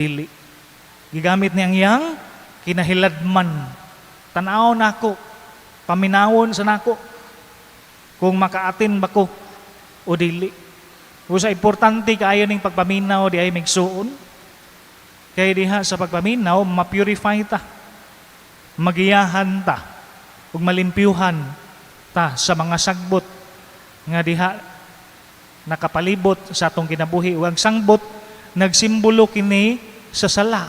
dili. Gigamit niyang yang kinahiladman. Tanaw nako, paminawon sa nako kung makaatin ba ko o dili. Usa importante kaayo ning pagpaminaw di ay migsuon. Kay diha sa pagpaminaw ma-purify ta. Magiyahan ta ug malimpyuhan ta sa mga sagbot nga diha nakapalibot sa atong kinabuhi. Ug ang sangbot nagsimbolo kini sa sala.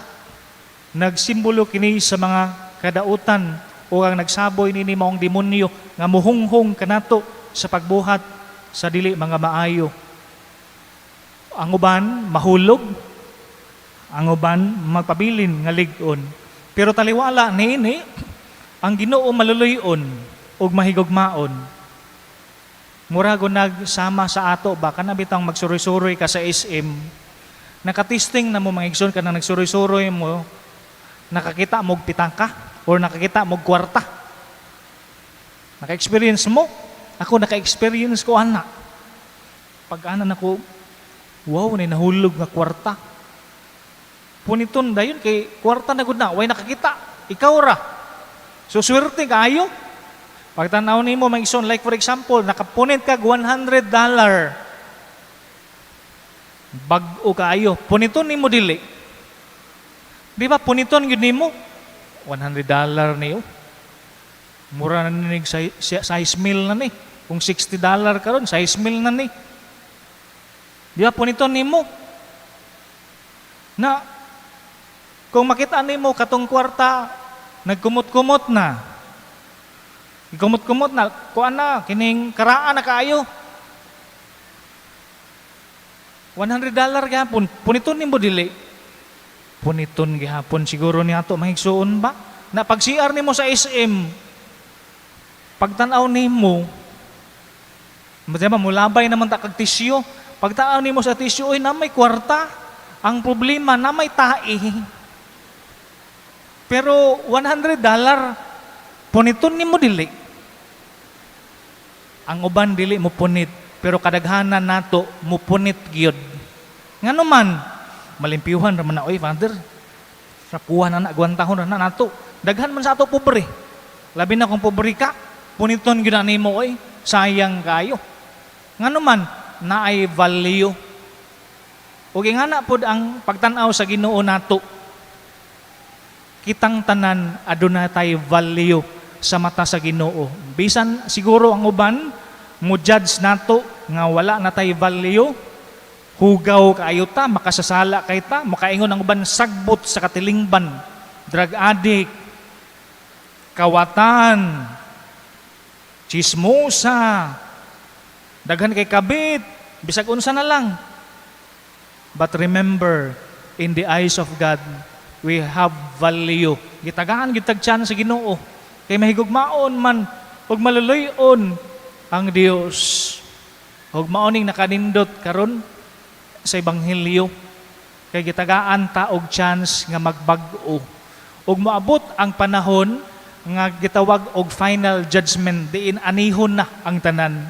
Nagsimbolo kini sa mga kadautan o ang nagsaboy nini maong demonyo nga muhunghong kanato sa pagbuhat sa dili mga maayo. Ang uban mahulog, ang uban magpabilin nga lig-on. Pero taliwala niini ang Ginoo maluluyon ug mahigugmaon. Murago nagsama sa ato ba kana bitang magsuroy-suroy ka sa SM. Nakatisting na mo mga igsoon ka na nagsuroy-suroy mo, nakakita mo pitangka or nakakita mo kwarta. Naka-experience mo? Ako naka-experience ko ana. Pag ana nako, wow, nahulog nga kwarta. Puniton dayon kay kwarta na gud na, way nakakita. Ikaw ra. So swerte kaayo. Pag tanaw nimo mga igsoon, like for example, nakapunit kag $100. Bag-o kaayo. Puniton nimo dili. Di ba puniton gyud nimo? $100 niyo. Mura na nig size meal na ni. Kung $60 karon, size meal na ni. Di ba puniton nimo? Na kung makita nimo katong kwarta nagkumot-kumot na. Kumot-kumot na kuan na kining karaan na kaayo. $100 gihapon, puniton nimo dili. Puniton gihapon siguro ni ato mahigsuon ba? Na pag CR nimo sa SM, pagtanaw nimo, madama mulabay naman ta kag tisyo. Pagtanaw nimo sa tisyo, oy na may kwarta. Ang problema na may tae. Pero $100, puniton nimo dili. Ang uban dili mo punit. Pero kadaghanan nato mupunit gyud. Ngano man malimpyuhan ra man na oy father. Rapuhan na gwantahon na nato. Daghan man sa ato pobre. Labi na kung pobre ka, puniton gyud na nimo oy. Sayang kayo. Ngano man naay value. Ug ingana pod ang pagtan-aw sa Ginoo nato. Kitang tanan aduna tay value sa mata sa Ginoo. Bisan siguro ang uban mo judge nato nga wala na tay value, hugaw kaayo ta, makasasala kay ta, makaingon ang uban sagbot sa katilingban, drug addict, kawatan, chismosa, daghan kay kabit, bisag unsa na lang. But remember, in the eyes of God, we have value. Gitagaan gitag tiyan sa Ginoo. Kay mahigugmaon man ug maluluyon ang Dios. Ug maoning nakanindot karon sa ebanghelyo kay gitagaan ta og chance nga magbag-o. Ug moabot ang panahon nga gitawag og final judgment diin anihon na ang tanan.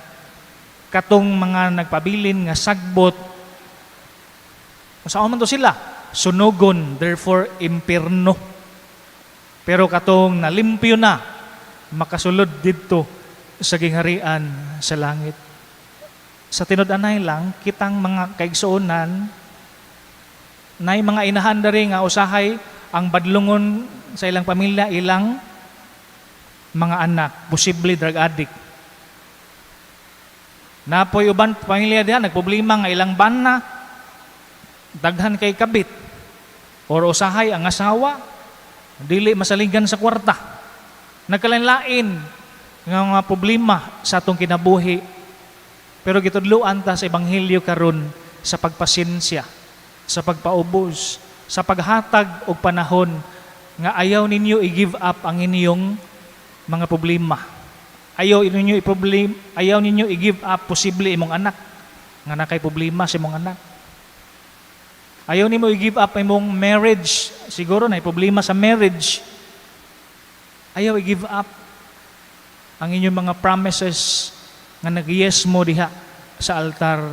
Katong mga nagpabilin nga sagbot, saan man to sila? Sunugon, therefore impierno. Pero katong nalimpyo na, makasulod dito sa gingharian sa langit. Sa tinud-anay lang, kitang mga kaigsuonan, nay mga inahan dari nga usahay ang badlungon sa ilang pamilya, ilang mga anak, posible drug addict. Napoy uban pamilya diha, nagproblema nga ilang bana, daghan kay kabit, or usahay ang asawa, dili masaligan sa kwarta. Nagkalain-lain nga mga problema sa atong kinabuhi. Pero gitudloan ta sa ebanghelyo karon sa pagpasensya, sa pagpaubos, sa paghatag og panahon nga ayaw ninyo i-give up ang inyong mga problema. Ayaw ninyo i-give up posible imong anak nga nakay problema sa imong anak. Ayaw nimo i-give up imong marriage, siguro na problema sa marriage. Ayaw i-give up ang inyong mga promises nga nag-yes mo diha sa altar.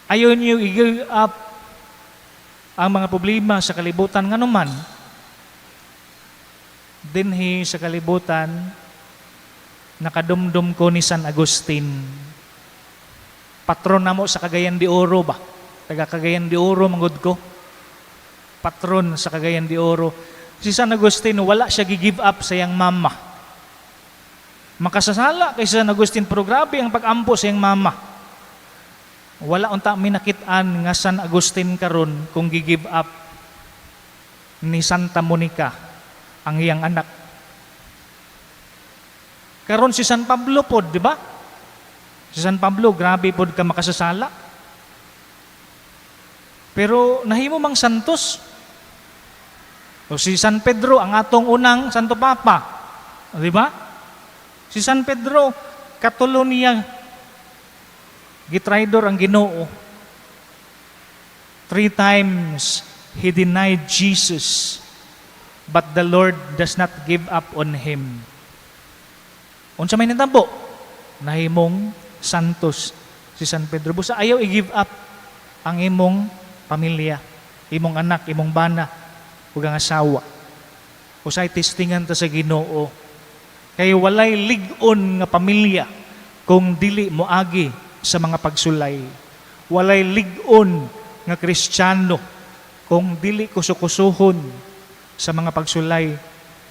Ayaw niyo i-give up ang mga problema sa kalibutan nga naman, dinhi sa kalibutan, nakadumdum ko ni San Agustin. Patron namo sa Cagayan de Oro ba? Taga Cagayan de Oro, manggod ko. Patron sa Cagayan de Oro. Si San Agustin, wala siya gi-give up sa iyang mama. Makasasala kay San Agustin, pero grabe ang pag-ampo sa iyang mama. Wala unta minakitaan nga San Agustin karon kung gi-give up ni Santa Monica ang iyang anak. Karon si San Pablo pod, di ba? Si San Pablo, grabe pod ka makasasala. Pero nahimo mang santos. O si San Pedro, ang atong unang Santo Papa. Di ba? Si San Pedro, katulo niya, gitraidor ang Ginoo. 3 times he denied Jesus, but the Lord does not give up on him. Unsa may natampo? Nahimong santos si San Pedro. Busa ayaw i-give up ang imong pamilya, imong anak, imong bana, ug ang asawa. Usay testingan ta sa Ginoo. Kay walay lig-on nga pamilya kung dili moagi sa mga pagsulay. Walay lig-on nga Kristiyano kung dili kusukusuhon sa mga pagsulay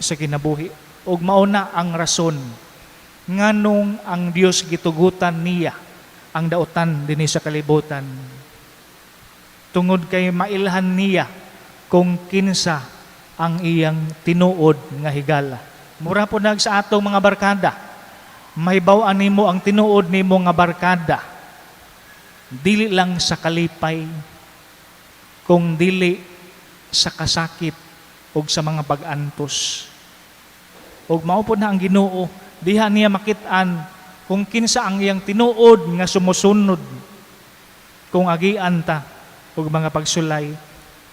sa kinabuhi. Ug mauna ang rason nganong ang Dios gitugutan niya ang dautan dinhi sa kalibutan. Tungod kay mailhan niya kung kinsa ang iyang tinuod nga higala. Mura po nag sa atong mga barkada, mahibaw-an nimo ang tinuod nimo nga barkada. Dili lang sa kalipay, kung dili sa kasakit o sa mga pag-antos. O maupo na ang Ginoo, diha niya makitaan kung kinsa ang iyang tinuod nga sumusunod. Kung agian ta o mga pagsulay,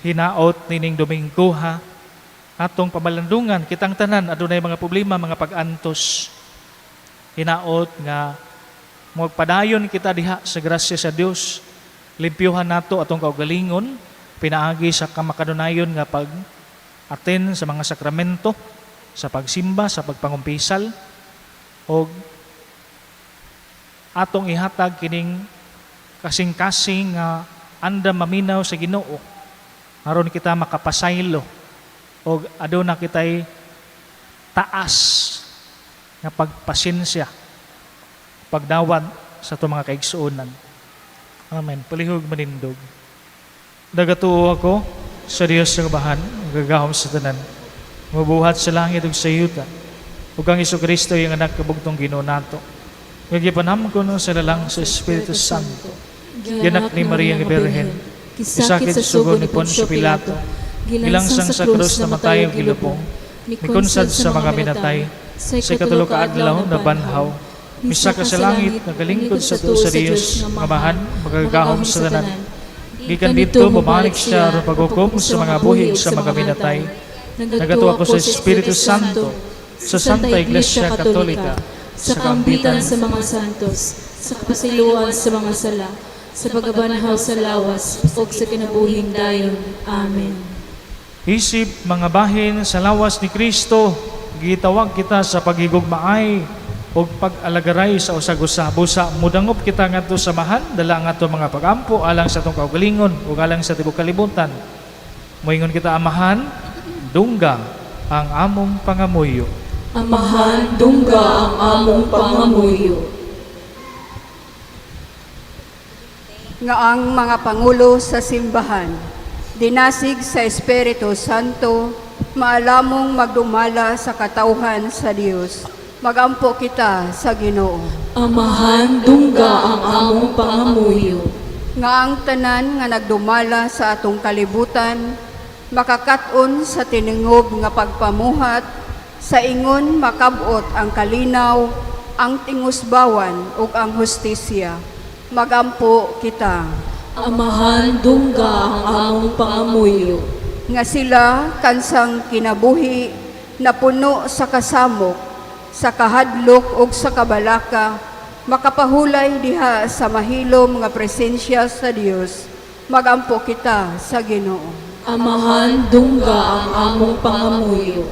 hinaot nining Domingo ha, atong pamalandungan, kitang tanan, adunay mga problema, mga pag-antos. Hinaot nga magpadayon kita diha sa grasya sa Dios, limpyuhan nato atong kaugalingon, pinaagi sa kamakadunayon nga pag-attend sa mga sakramento, sa pagsimba, sa pagpangumpisal, o atong ihatag kining kasing-kasing nga andam maminaw sa Ginoo, aron kita makapasaylo, o aduna kitay taas nga pagpasensya, pagdawat sa itong mga kaigsuonan. Amen. Palihog manindog. Nagatuo ako sa Diyos ng bahan, gagahom sa tanan, mabuhat sa langit ug sa yuta, ug ang Jesu-Kristo yung anak kabugtong Ginoo nato. Gagipanam ko no sa lalang sa Espiritu Santo, ginak ni Maria nga Birhen, isakit sa sugo ni Poncio Pilato, gilangsang sa krus na matayong gilupong, mikunsad sa mga minatay, sa katulo ka adlaw na banhaw, misaka sa langit, nagalingkod sa to sa Diyos, nga mahan, magagahom sa tanan. Gikan dito, bumalik siya ron paghukom sa mga buhig sa mga minatay. Nagatuwa ko sa Espiritu Santo, sa Santa Iglesia Katolika, sa kaambitan sa mga santos, sa kapasiluan sa mga sala, sa pagabanahaw sa lawas, o sa kinabuhing dayon. Amen. Isip mga bahin sa lawas ni Kristo, gitawag kita sa paghigugmaay o pag-alagaray sa usag-usa. Busa, mudangop kita ngadto sa mahan, dala ngadto mga pagampo, alang sa itong kaugalingon, o alang sa tibok kalibutan. Moingon kita amahan, dungga ang among pangamuyo. Amahan, dungga ang among pangamuyo. Nga ang mga pangulo sa simbahan, dinasig sa Espiritu Santo, maalamong magdumala sa katauhan sa Dios. Magampo kita sa Ginoo. Amahan, dungga ang among pangamuyo. Nga ang tanan nga nagdumala sa atong kalibutan, makakaton sa tiningob nga pagpamuhat, sa ingon makabot ang kalinaw, ang tingusbawan ug ang hustisya. Magampo kita. Amahan, dungga ang among pangamuyo. Nga sila kansang kinabuhi, napuno sa kasamok, sa kahadlok ug sa kabalaka, makapahulay diha sa mahilom nga presensya sa Dios. magampo kita sa Ginoo. Amahan dungga ang among pangamuyo.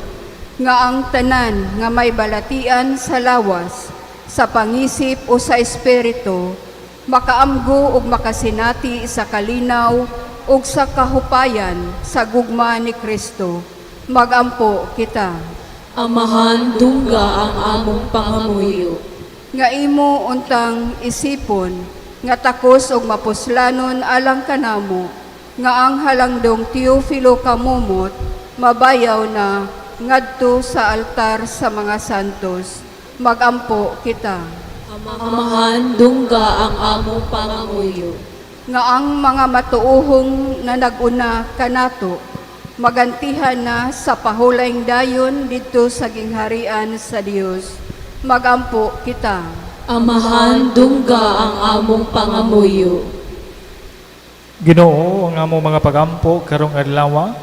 Nga ang tanan nga may balatian sa lawas, sa pangisip o sa espiritu, makaamgo ug makasinati sa kalinaw ug sa kahupayan sa gugma ni Kristo, magampo kita. Amahan dungga ang among pangamuyo. Nga imo untang isipon, nga takos og mapuslanon alang kanamo, nga ang halangdong Teofilo kamumot, mabayaw na ngadto sa altar sa mga santos, magampo kita. Amahan dungga ang among pangamuyo. Nga ang mga matuuhong na naguna kanato, magantihan na sa pahulayng dayon dito sa gingharian sa Dios, magampo kita. Amahan dungga ang among pangamuyo. Ginoo ang among mga pagampo karong adlaw,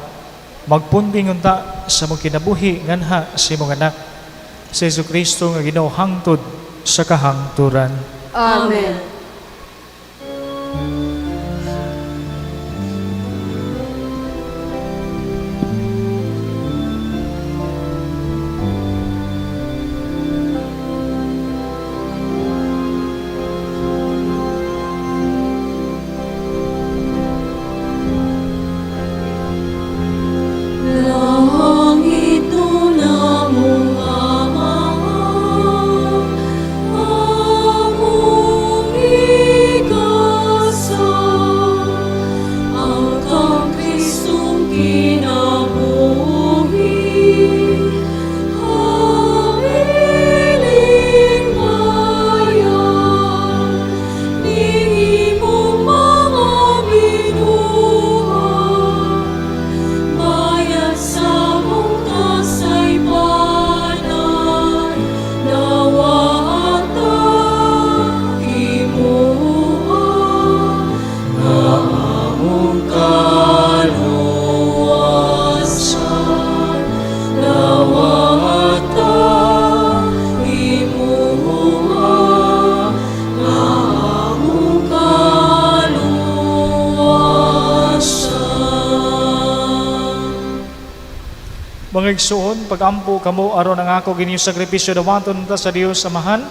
magpunding unta sa mong kinabuhi nganha sa imong anak si Jesucristo nga Ginoo hangtod sa kahangturan. Amen. Langit tunamong Ama, among igasa, ang kang Kristong kinabuhi, habiling bayan, ni imong mga binuhat. Bayat sa mong kasaypanan, nawata imuha, na among kaluwasan. Nawata imuha, na among kaluwasan. Mga igsoon, pagampo kamo aron ang ako gining sakripisyo dawaton ta sa Dios Amahan,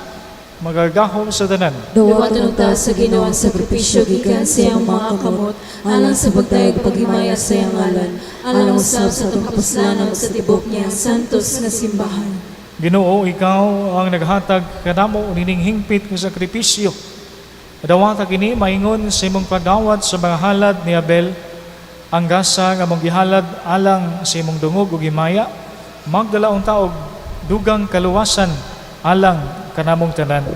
magagahom sa tanan. Dawaton ta sa Ginoo ang sakripisyo gikan sa iyang mga kamot, alang sa pagtayag paghimaya sa iyang ngalan, alang usab sa atong kapuslanan sa tibok niya santos nga simbahan. Ginoo, ikaw ang naghatag kadamo nining hingpit nga sakripisyo. Dawata kini maingon sa imong pagdawat sa mga halad ni Abel, ang gasa nga mong gihalad alang sa imong dungog ug himaya, magdala unta og dugang kaluwasan alang kanamong tanan.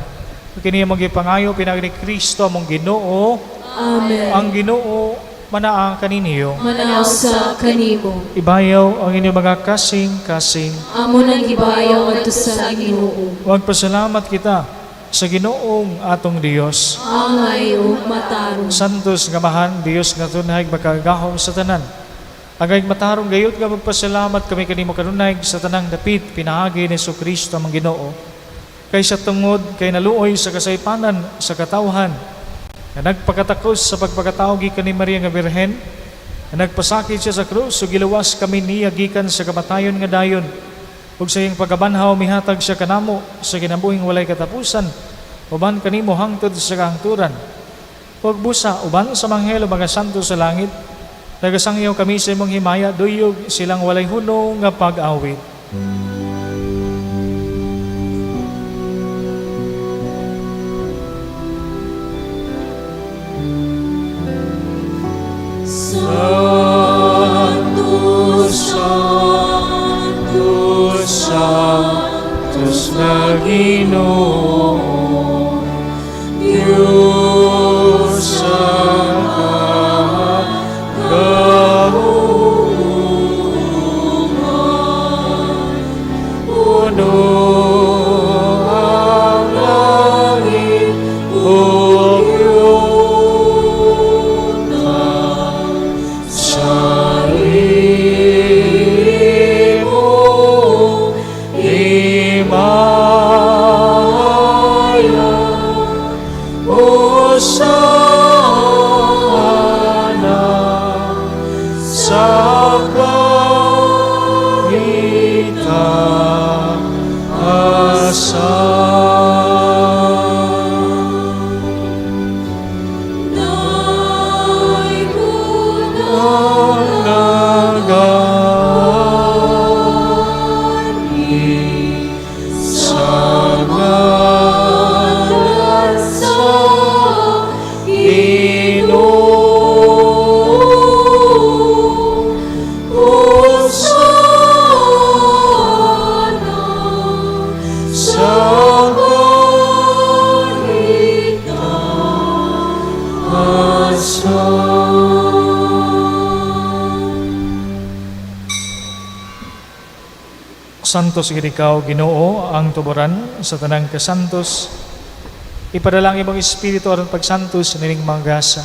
Kini among gipangayo pinagi ni Kristo among Ginoo, Amen. ang Ginoo manaa kaninyo. Manaw sa kanimo, Ibayaw ang inyong mga kasing-kasing. amo nang gibayaw adto sa Ginoo. Magpasalamat kita sa Ginoong atong Dios. Angay ug matarong. Santos nga mahan, Dios nga tunay makagahom sa tanan. Agay matarong gayot nga magpasalamat kami kanimo kanunay sa tanang dapit pinaagi ni Jesucristo ang Ginoo. Kay sa tungod kay naluoy sa kasaypanan sa katawhan, na nagpakatakos sa pagpakatao gikan ni Maria nga Birhen, na nagpasakit siya sa krus ug giluwas kami niya gikan sa kamatayon nga dayon. Ug sa iyang pagabanhaw mihatag siya kanamo sa kinabuhing walay katapusan, uban kanimo hangtod sa kahangturan. Ug busa uban sa manghelo mga santo sa langit, nagasangyaw kami sa imong himaya, duyog silang walay hunong nga pag-awit. Santos, Santos, Santos na Ginoo, Diyos sa kahungan, Santos gid ikaw, Ginoo, ang tuburan sa tanang kasantos. Ipadala ang imong espiritu aron pagsantos nining manggasa.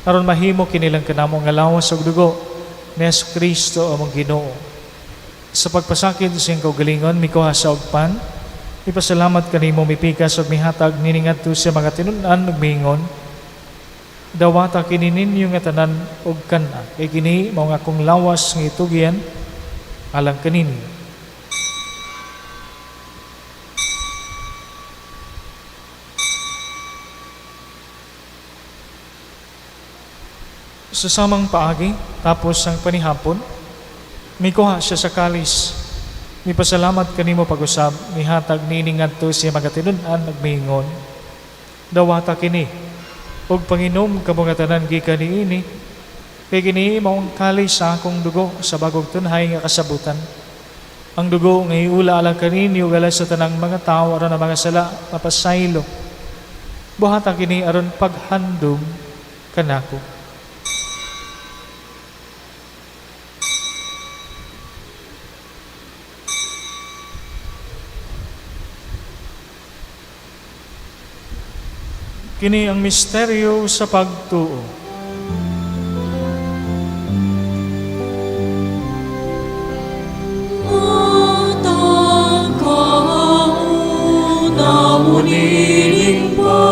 Aron mahimo kinilang kanamo nga lawas ug dugo ni Kristo among Ginoo. Sa pagpasakit sa iyang kaugalingon, mikuha sa ugpan. Ipasalamat kanimo mipikas ug mihatag nining adto sa mga tinun-an ug miingon. Dawata kini ninyo nga tanan ug kana kay kini mao nga akong lawas nga itugyan alang kanini. Sa samang paagi, tapos ang panihapon, mikuha siya sa kalis. Mipasalamat kanimo pag-usab, mihatag nining ngadto siya magatinun-an nagmingon. Dawata kini, og panginom kamo nga tanan gikan niini, kay kini maong kalis sa akong dugo sa bagong tunhay nga kasabutan. Ang dugo nga iula alang kanini ug alas sa tanang mga tawo aron ang mga sala mapasaylo. Buhata kini aron paghandom kanako. Kini ang misteryo sa pagtuo. Atang kauna-uniling pa,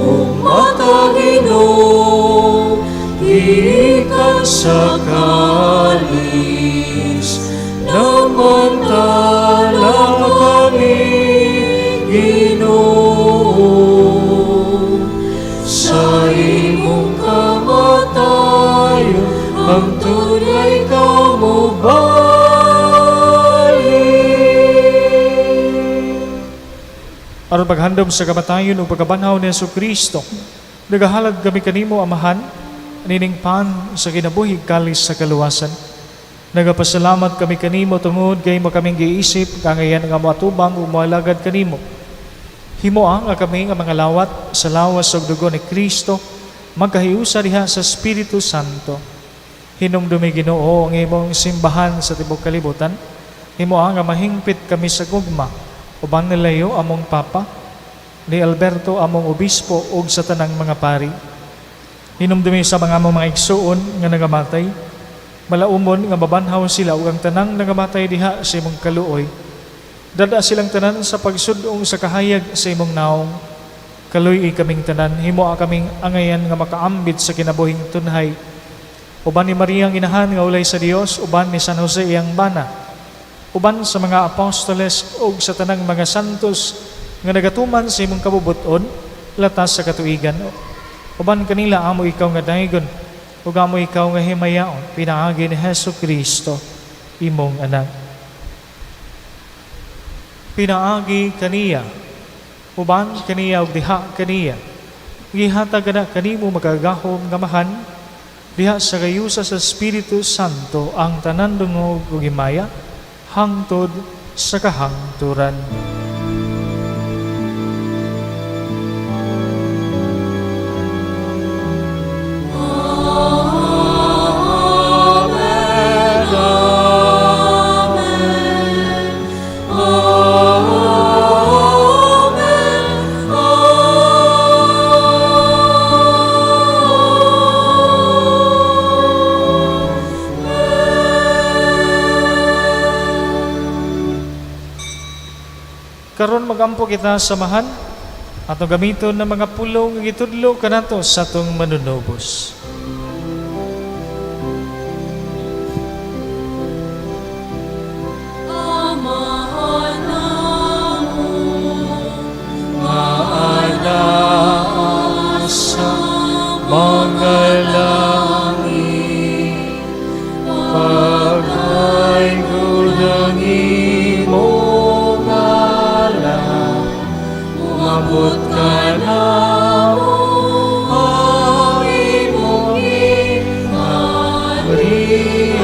umataginom, ikan sa kalis, namantala kami, Ginoo. Sa imong kamatayon, ang tunay ka mo balik. Aron paghandom sa kamatayon ug pagkabanhaw ni Kristo, nagahalad kami kanimo, Amahan, nining pan sa kinabuhig kalis sa kaluwasan. Nagapasalamat kami kanimo tungod kay mo kaming giisip kangayan nga moatubang ug moalagad kanimo. Himoa nga kami nga mga lawat sa lawas ug dugo ni Kristo magkahiusa diha sa Espiritu Santo. Hinumdumi, Ginoo, ang imong simbahan sa tibuok kalibutan. Himoa nga mahingpit kami sa gugma uban nilayo among Papa, ni Alberto among obispo ug sa tanang mga pari. Hinumdumi sa mga among mga igsuon nga nagamatay. Malaumon nga mabanhaw sila ug ang tanang nagamatay diha sa imong kaluoy. Dada silang tanan sa pagsudong sa kahayag sa imong naong. Kaluy kaming tanan, himoa kaming angayan nga makaambit sa kinabuhing tunhay. Uban ni Maria ang inahan nga ulay sa Dios, uban ni San Jose iyang bana, uban sa mga apostoles ug sa tanang mga santos nga nagatuman sa imong kabubuton latas sa katuigan. Uban kanila amo ikaw nga daygon, ug amo ikaw nga himayaon, pinaagi ni Jesucristo, imong anak. Pinaagi kaniya, uban kaniya ug diha kaniya. Gihatag na kanimo magagahom nga mahan, diha sa kayusa sa Espiritu Santo ang tanan dungog ug himaya hangtod sa kahangturan. Karon magampo kita samahan atong gamiton ng mga pulong nga gitudlo kanato sa atong manunubos.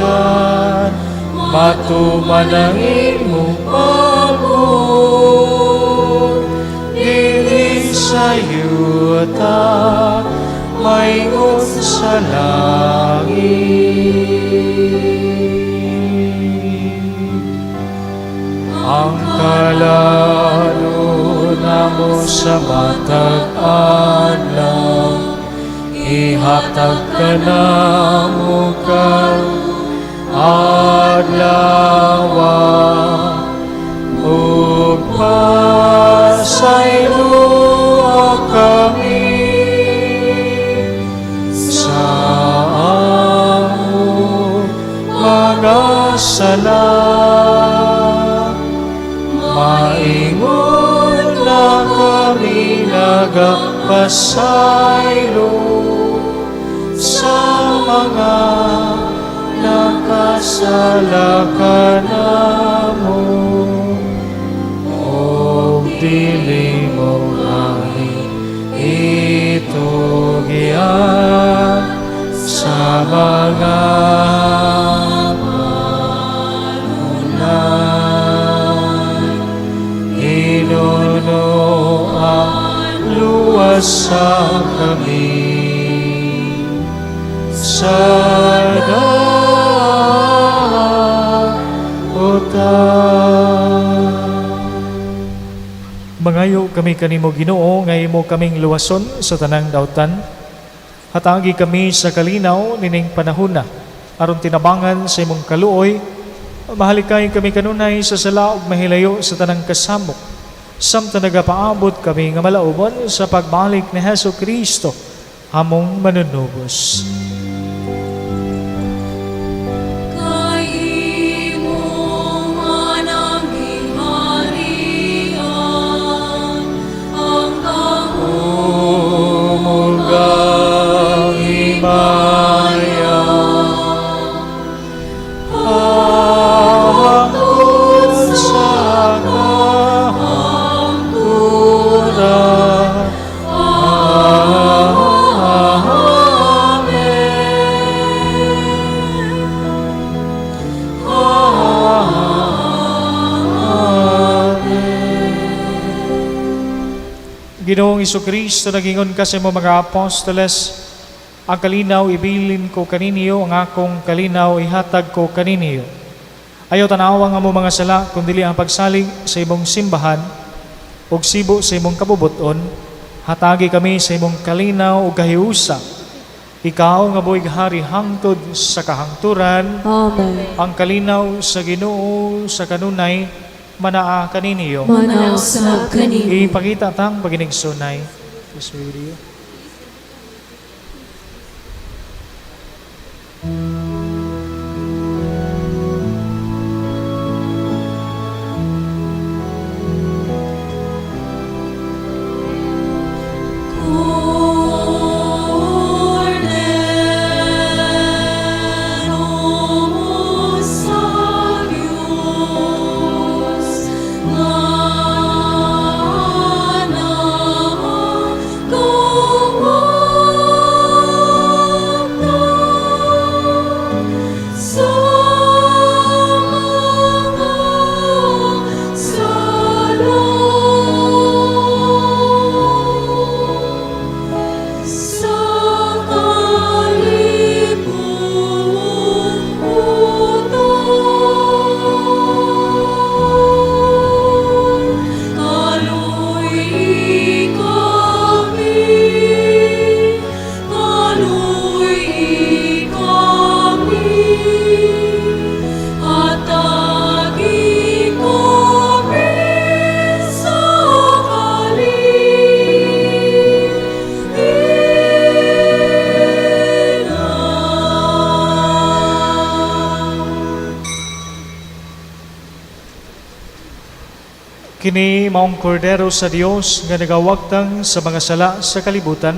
kaluwasan, matuman ang imong pagod. Dili sa yuta, maingon sa langit. Ang kalalo namo sa matag adlaw, ihatag ka namo karon adlaw, ug pasaylo kami sa among mga sala. Maingon na kami nagapasaylo sa mga nakasala ka namo, o dili mo kami itugyan sa mga Inono ang luwas sa kami sa Mangayo kami kanimo Ginoo, nga imo kaming luwason sa tanang dautan. Hatagi kami sa kalinaw nining panahon na, aron tinabangan sa imong kaluoy. Mahalikay kami kanunay sa sala ug mahilayo sa tanang kasamok. Samtang nagapaabot kami nga malaubon sa pagbalik ni Hesu Kristo, among manunubos. Ginoong Isukristo, nagingon ka sa mga apostoles, ang kalinaw ibilin ko kaninyo, ang akong kalinaw ihatag ko kaninyo. Ayaw tanawa nga mo mga sala, kundili ang pagsalig sa imong simbahan, ug sibo sa imong kabubuton, hatagi kami sa imong kalinaw ug kahiusa. Ikaw nga buhig hari hangtod sa kahangturan, Amen. ang kalinaw sa Ginoo sa kanunay, manaa kaninyo. Manaw sa kanimo. Ipakita tang paginigsunay. This video. Kini maong kordero sa Dios nga nagawagtang sa mga sala sa kalibutan,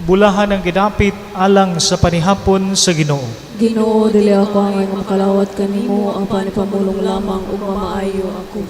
bulahan ang gidapit alang sa panihapon sa Ginoo. Ginoo, dili ako ang makalawat kanimo, ang panipamulong lamang ug mamaayo ako.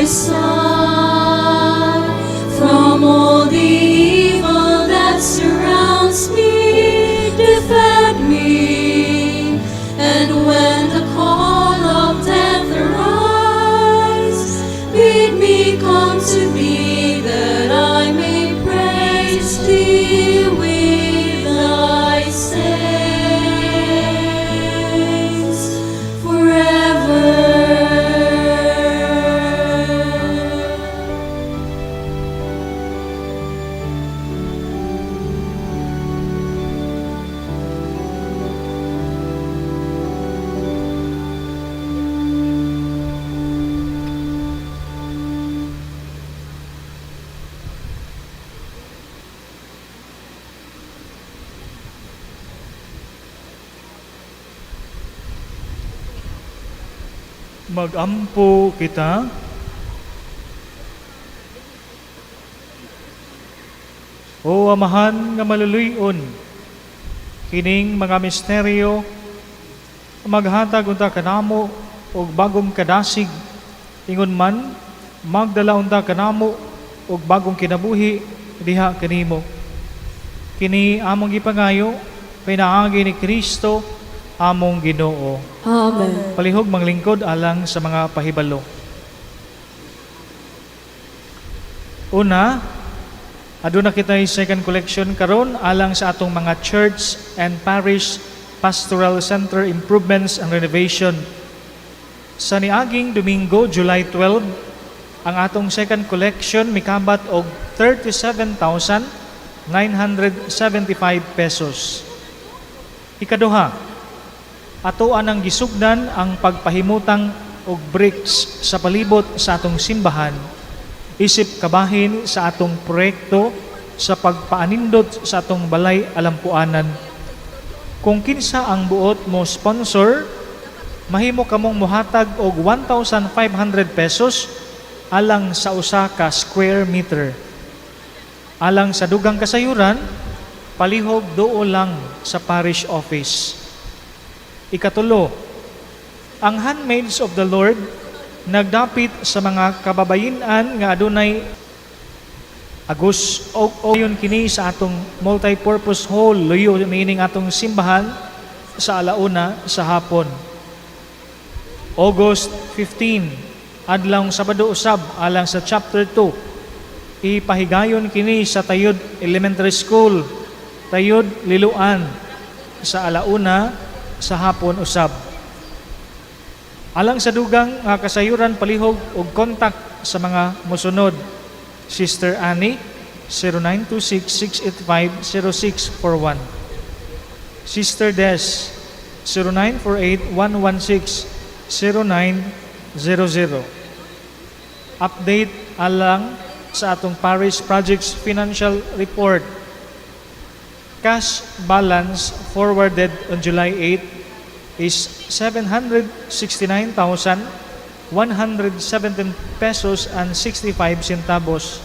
side from all the evil that surrounds me. Defend me, and when the call of death arrives, bid me come to thee, that I may praise thee with thy saints forever. Magampo kita. O Amahan nga maluluyon, kining mga misteryo, maghatag unta kanamo og bagong kadasig, ingon man magdala unta kanamo og bagong kinabuhi diha kanimo. Kini among gipangayo, pinaagi ni Kristo among Ginoo. Amen. Palihog manglingkod alang sa mga pahibalo. Una, aduna kitay second collection karon alang sa atong mga church and parish pastoral center improvements and renovation. Sa niaging Domingo, July 12, ang atong second collection mikabat og 37,975 pesos. Ikaduha, atoan ang gisugdan ang pagpahimutang og bricks sa palibot sa atong simbahan, isip kabahin sa atong proyekto sa pagpaanindot sa atong balay alampuanan. Kung kinsa ang buot mo sponsor, mahimo kamong mohatag og 1,500 pesos alang sa usa ka square meter. Alang sa dugang kasayuran, palihog doo lang sa parish office. Ikatulo, ang handmaids of the Lord nagdapit sa mga kababayin-an nga adunay agus o yun kini sa atong multi-purpose hall, luyo meaning atong simbahan sa alauna sa hapon. August 15, adlaw Sabado usab alang sa chapter 2, ipahigayon kini sa Tayud Elementary School, Tayud Liluan sa alauna sa hapon usab. Alang sa dugang nga kasayuran palihog og kontak sa mga mosunod. Sister Annie 0926-685-0641. Sister Des 0948-116-0900. Update alang sa atong parish projects financial report. Cash balance forwarded on July 8 is 769,117 pesos and 65 centavos.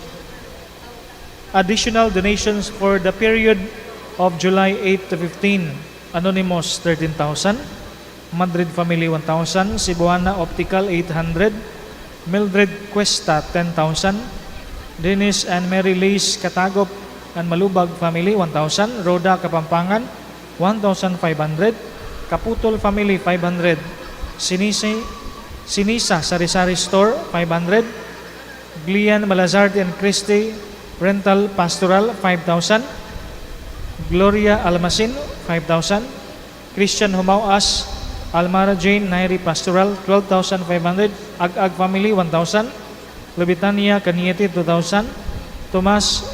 Additional donations for the period of July 8 to 15. Anonymous 13,000, Madrid Family 1,000, Cebuana Optical 800, Mildred Cuesta 10,000, Dennis and Mary Lace Katagop and Malubag Family 1,000, Roda Kapampangan 1,500, Kaputol Family 500, Sinisa Sari-Sari Store 500, Glian Malazarte and Christie Rental Pastoral 5,000, Gloria Almasin 5,000, Christian Humauas Almara Jane Nairi Pastoral 12,500, Ag-Ag Family 1,000, Lubitania Caniete 2,000, Tomas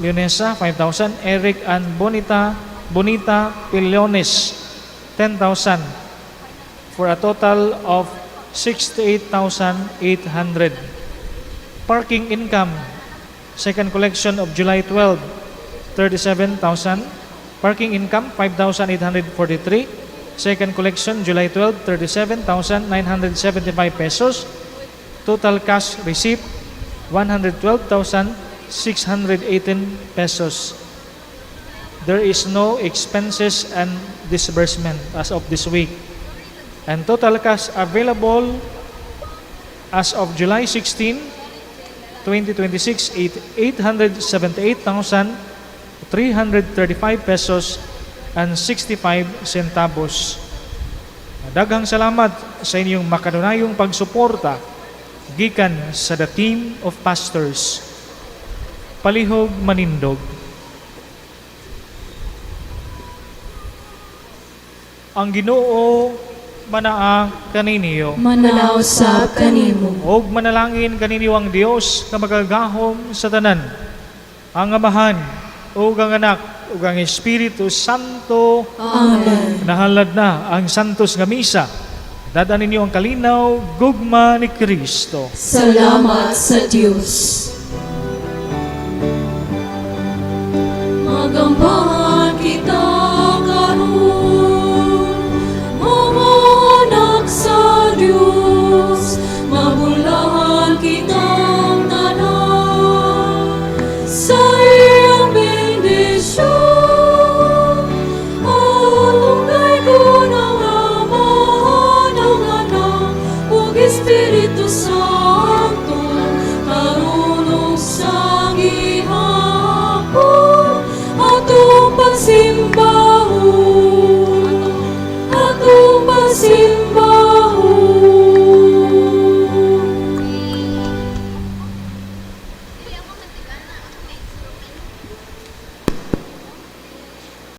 Leonesa 5,000, Eric and Bonita Pilones 10,000, for a total of 68,800. Parking income, second collection of July 12, 37,000. Parking income 5,843. Second collection July 12, 37,975 pesos. Total cash receipt 112,618 pesos. There is no expenses and disbursement as of this week. And total cash available as of July 16 2026, 878,335 pesos and 65 centavos. Daghang salamat sa inyong makanunayong pagsuporta gikan sa the team of pastors. Palihog Manindog. Ang Ginoo manaa kaninyo Manausap kanimo. og manalangin kaninyo ang Dios nga magagahom sa tanan, ang Amahan ug ang Anak ug ang Espiritu Santo. Amen. Nahalad na ang santos nga misa. Dadaan ninyo ang kalinaw, gugma ni Kristo. Salamat sa Diyos. Magambahan kita karon, mga anak sa Diyos. Mabulahan kitang tanan sa iyong bendisyon. Alungay ko ng Ama, ng Anak, ug Espiritu Santo, karunong sa gihapon atong pagsimba